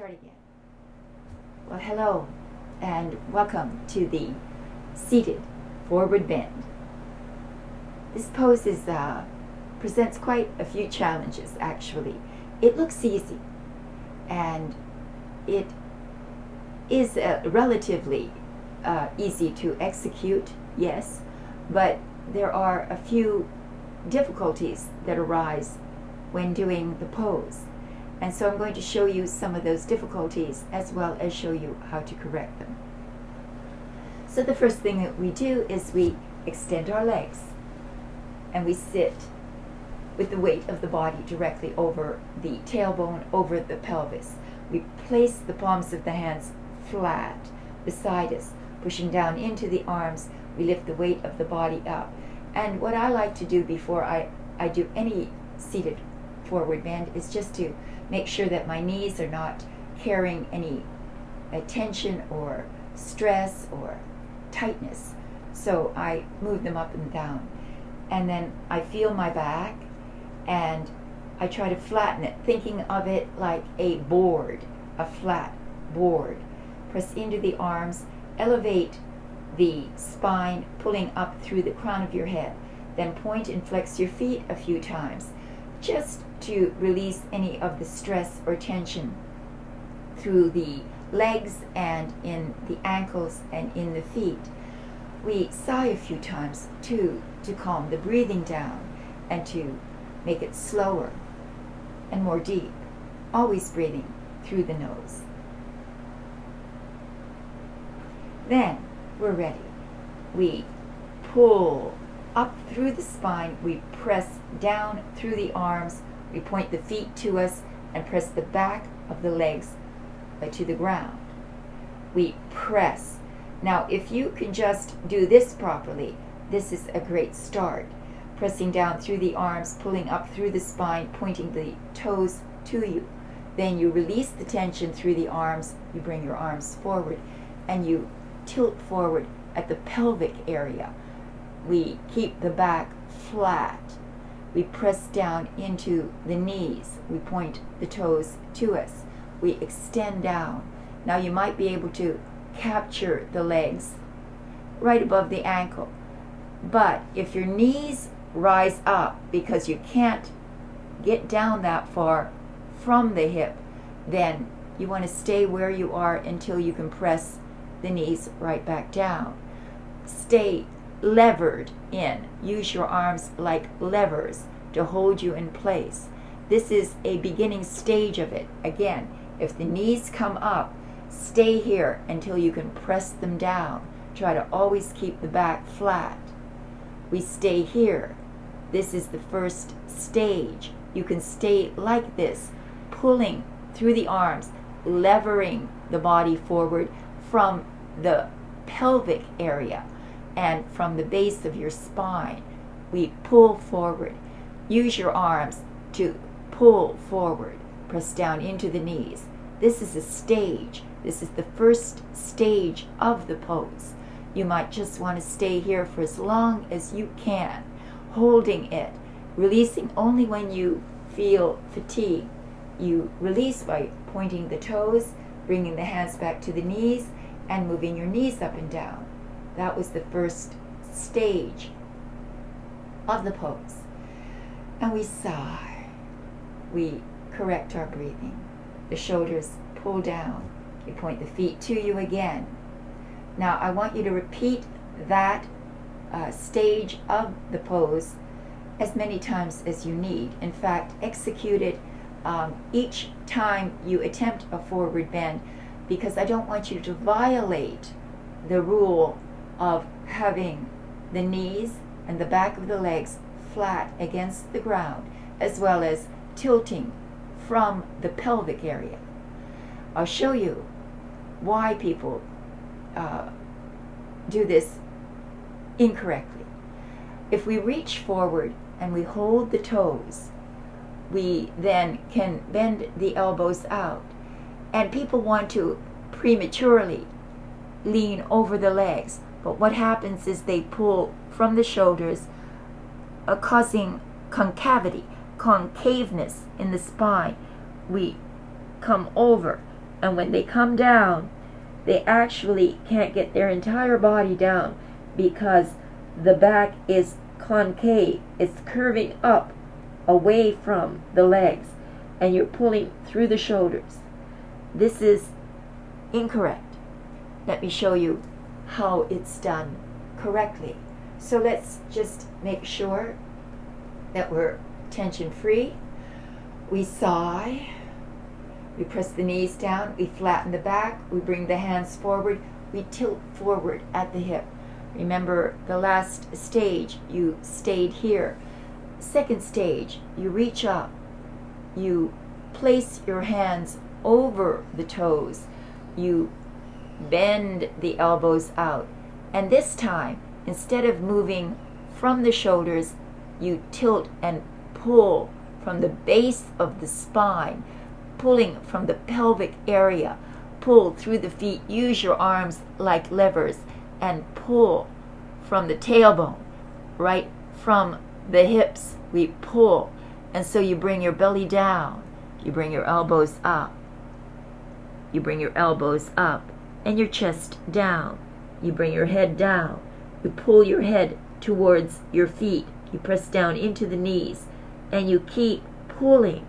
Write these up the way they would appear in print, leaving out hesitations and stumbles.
Start again. Well, hello, and welcome to the seated forward bend. This pose presents quite a few challenges, actually. It looks easy, and it is relatively easy to execute, yes, but there are a few difficulties that arise when doing the pose. And so I'm going to show you some of those difficulties as well as show you how to correct them. So the first thing that we do is we extend our legs and we sit with the weight of the body directly over the tailbone, over the pelvis. We place the palms of the hands flat beside us, pushing down into the arms. We lift the weight of the body up. And what I like to do before I do any seated forward bend is just to make sure that my knees are not carrying any tension or stress or tightness. So I move them up and down. And then I feel my back and I try to flatten it, thinking of it like a board, a flat board. Press into the arms, elevate the spine, pulling up through the crown of your head. Then point and flex your feet a few times, just to release any of the stress or tension through the legs and in the ankles and in the feet. We sigh a few times too, to calm the breathing down and to make it slower and more deep, always breathing through the nose. Then we're ready. We pull up through the spine, we press down through the arms, we point the feet to us and press the back of the legs to the ground. We press. Now, if you can just do this properly, this is a great start. Pressing down through the arms, pulling up through the spine, pointing the toes to you. Then you release the tension through the arms, you bring your arms forward, and you tilt forward at the pelvic area. We keep the back flat. We press down into the knees. We point the toes to us. We extend down. Now you might be able to capture the legs right above the ankle. But if your knees rise up because you can't get down that far from the hip, then you want to stay where you are until you can press the knees right back down. Stay levered in. Use your arms like levers to hold you in place. This is a beginning stage of it. Again, if the knees come up, stay here until you can press them down. Try to always keep the back flat. We stay here. This is the first stage. You can stay like this, pulling through the arms, levering the body forward from the pelvic area and from the base of your spine. We pull forward. Use your arms to pull forward. Press down into the knees. This is a stage. This is the first stage of the pose. You might just want to stay here for as long as you can, holding it, releasing only when you feel fatigue. You release by pointing the toes, bringing the hands back to the knees, and moving your knees up and down. That was the first stage of the pose. And we sigh. We correct our breathing. The shoulders pull down. You point the feet to you again. Now I want you to repeat that stage of the pose as many times as you need. In fact, execute it each time you attempt a forward bend, because I don't want you to violate the rule of having the knees and the back of the legs flat against the ground, as well as tilting from the pelvic area. I'll show you why people do this incorrectly. If we reach forward and we hold the toes, we then can bend the elbows out. And people want to prematurely lean over the legs. But what happens is they pull from the shoulders, causing concaveness in the spine. We come over And when they come down, they actually can't get their entire body down because the back is concave. It's curving up away from the legs, and you're pulling through the shoulders. This is incorrect. Let me show you how it's done correctly. So let's just make sure that we're tension free. We sigh. We press the knees down. We flatten the back. We bring the hands forward. We tilt forward at the hip. Remember the last stage, you stayed here. Second stage, you reach up. You place your hands over the toes. You bend the elbows out. And this time, instead of moving from the shoulders, you tilt and pull from the base of the spine, pulling from the pelvic area. Pull through the feet. Use your arms like levers and pull from the tailbone, right from the hips. We pull. And so you bring your belly down. You bring your elbows up. You bring your elbows up and your chest down. You bring your head down. You pull your head towards your feet. You press down into the knees. And you keep pulling,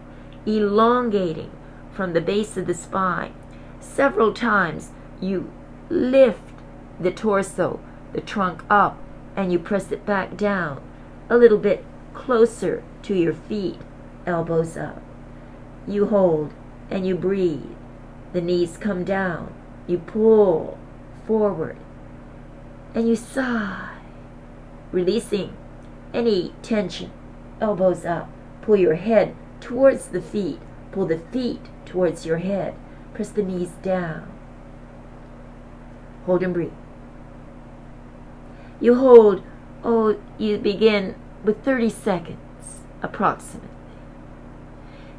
elongating from the base of the spine. Several times you lift the torso, the trunk up, and you press it back down a little bit closer to your feet, elbows up. You hold and you breathe. The knees come down. You pull forward and you sigh, releasing any tension. Elbows up. Pull your head towards the feet. Pull the feet towards your head. Press the knees down. Hold and breathe. You hold, you begin with 30 seconds approximately.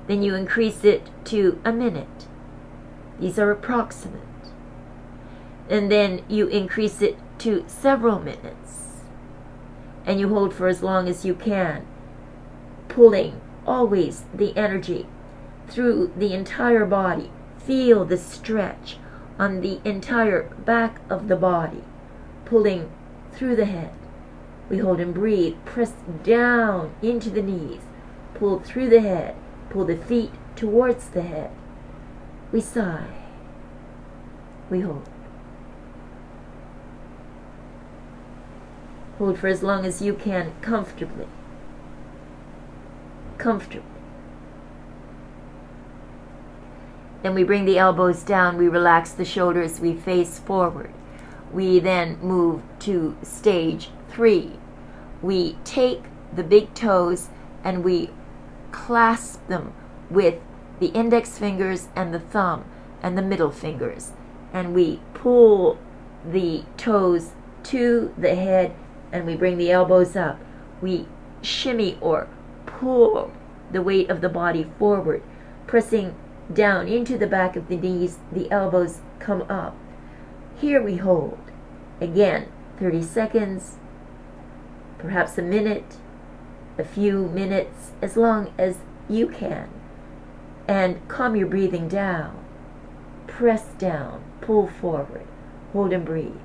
Then you increase it to a minute. These are approximate. And then you increase it to several minutes. And you hold for as long as you can, pulling always the energy through the entire body. Feel the stretch on the entire back of the body, pulling through the head. We hold and breathe. Press down into the knees. Pull through the head. Pull the feet towards the head. We sigh. We hold. Hold for as long as you can comfortably. Comfortably. Then we bring the elbows down. We relax the shoulders. We face forward. We then move to stage 3. We take the big toes and we clasp them with the index fingers and the thumb and the middle fingers. And we pull the toes to the head and we bring the elbows up. We shimmy or pull the weight of the body forward, pressing down into the back of the knees. The elbows come up. Here we hold. Again, 30 seconds, perhaps a minute, a few minutes, as long as you can. And calm your breathing down. Press down, pull forward, hold and breathe.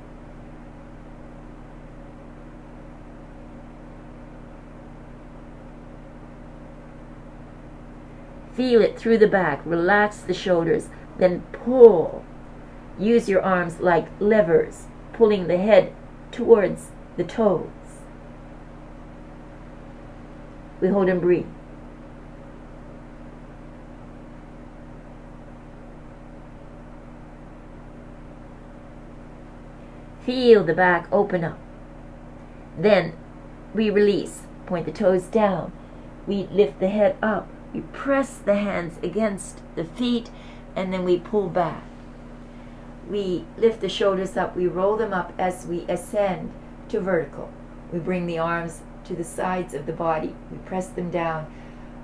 Feel it through the back. Relax the shoulders. Then pull. Use your arms like levers, pulling the head towards the toes. We hold and breathe. Feel the back open up. Then we release. Point the toes down. We lift the head up. We press the hands against the feet, and then we pull back. We lift the shoulders up. We roll them up as we ascend to vertical. We bring the arms to the sides of the body. We press them down.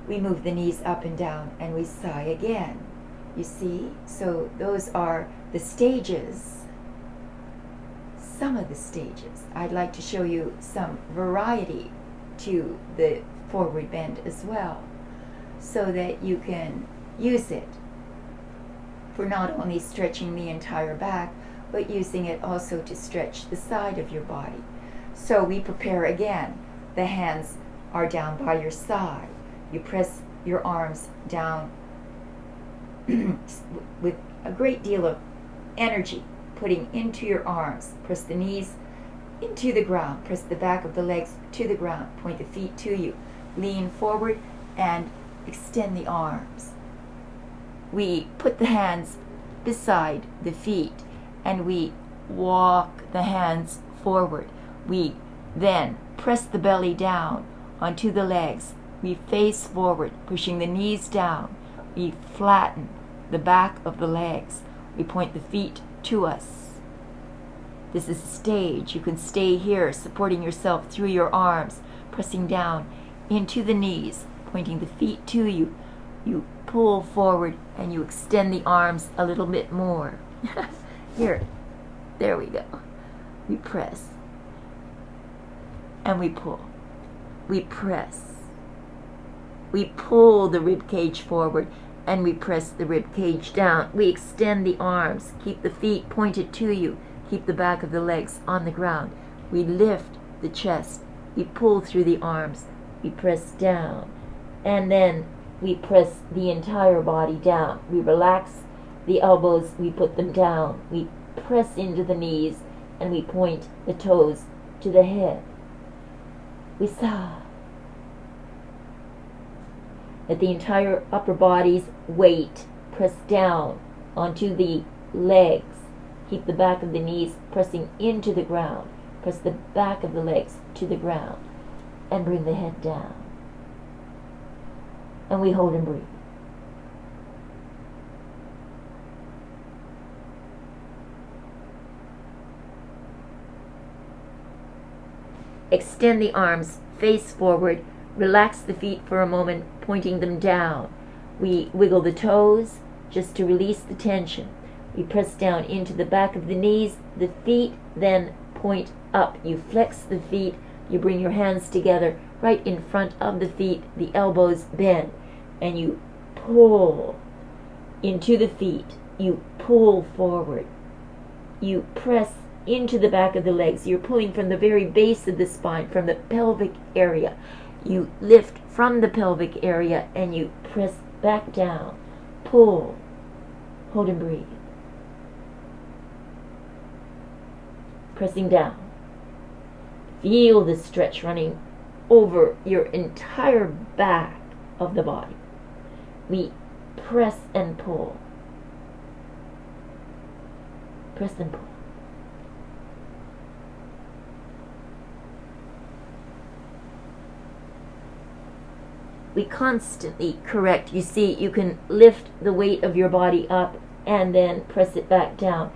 We move the knees up and down, and we sigh again. You see? So those are the stages. Some of the stages. I'd like to show you some variety to the forward bend as well, so that you can use it for not only stretching the entire back, but using it also to stretch the side of your body. So we prepare again. The hands are down by your side. You press your arms down with a great deal of energy, putting into your arms. Press the knees into the ground. Press the back of the legs to the ground. Point the feet to you. Lean forward and extend the arms. We put the hands beside the feet and we walk the hands forward. We then press the belly down onto the legs. We face forward, pushing the knees down. We flatten the back of the legs. We point the feet to us. This is a stage. You can stay here, supporting yourself through your arms, pressing down into the knees, pointing the feet to you. You pull forward and you extend the arms a little bit more. Here, there we go. We press and we pull. We press. We pull the rib cage forward and we press the rib cage down. We extend the arms. Keep the feet pointed to you. Keep the back of the legs on the ground. We lift the chest. We pull through the arms. We press down. And then we press the entire body down. We relax the elbows. We put them down. We press into the knees and we point the toes to the head. We sigh. Let the entire upper body's weight press down onto the legs. Keep the back of the knees pressing into the ground. Press the back of the legs to the ground and bring the head down. And we hold and breathe. Extend the arms, face forward. Relax the feet for a moment, pointing them down. We wiggle the toes just to release the tension. We press down into the back of the knees. The feet then point up. You flex the feet. You bring your hands together right in front of the feet. The elbows bend. And you pull into the feet. You pull forward. You press into the back of the legs. You're pulling from the very base of the spine, from the pelvic area. You lift from the pelvic area and you press back down. Pull. Hold and breathe. Pressing down. Feel the stretch running over your entire back of the body. We press and pull. Press and pull. We constantly correct. You see, you can lift the weight of your body up and then press it back down,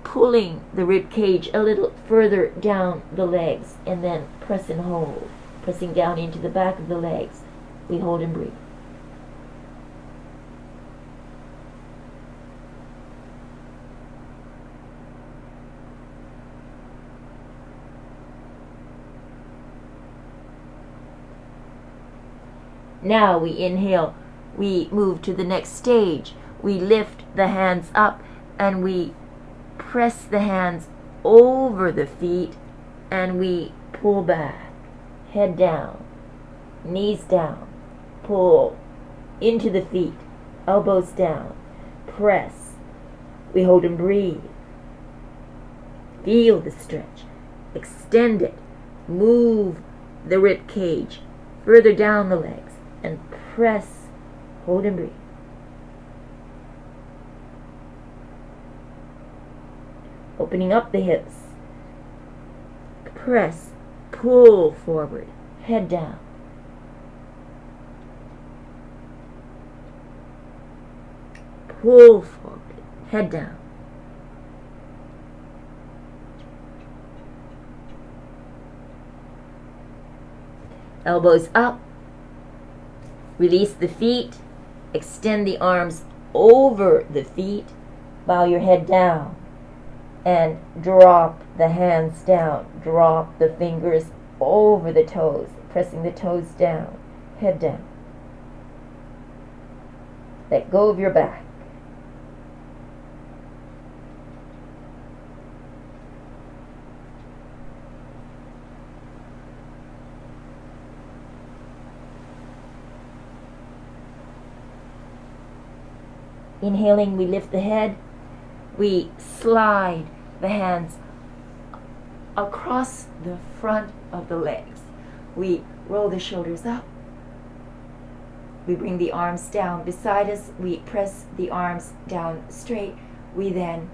pulling the rib cage a little further down the legs, and then press and hold, pressing down into the back of the legs. We hold and breathe. Now we inhale, we move to the next stage. We lift the hands up and we press the hands over the feet and we pull back, head down, knees down, pull into the feet, elbows down, press. We hold and breathe. Feel the stretch, extend it, move the rib cage further down the legs. And press, hold and breathe. Opening up the hips. Press, pull forward, head down. Pull forward, head down. Elbows up. Release the feet, extend the arms over the feet, bow your head down, and drop the hands down. Drop the fingers over the toes, pressing the toes down, head down. Let go of your back. Inhaling, we lift the head. We slide the hands across the front of the legs. We roll the shoulders up. We bring the arms down beside us. We press the arms down straight. We then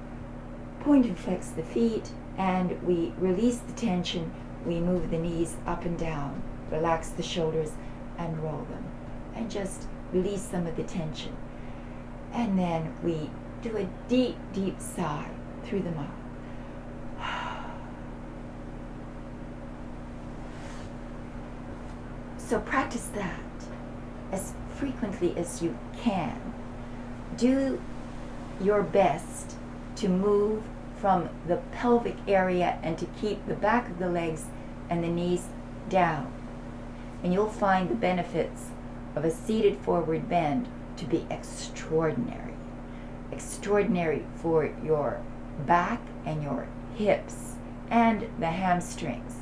point and flex the feet, and we release the tension. We move the knees up and down, relax the shoulders, and roll them. And just release some of the tension. And then we do a deep, deep sigh through the mouth. So practice that as frequently as you can. Do your best to move from the pelvic area and to keep the back of the legs and the knees down. And you'll find the benefits of a seated forward bend to be extraordinary. Extraordinary for your back and your hips and the hamstrings,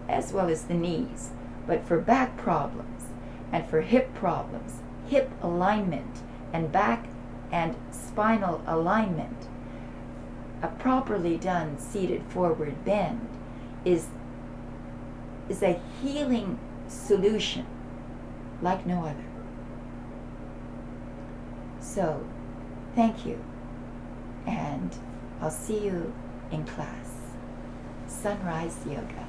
as well as the knees. But for back problems and for hip problems, hip alignment and back and spinal alignment, a properly done seated forward bend is a healing solution like no other. So, thank you, and I'll see you in class. Sunrise Yoga.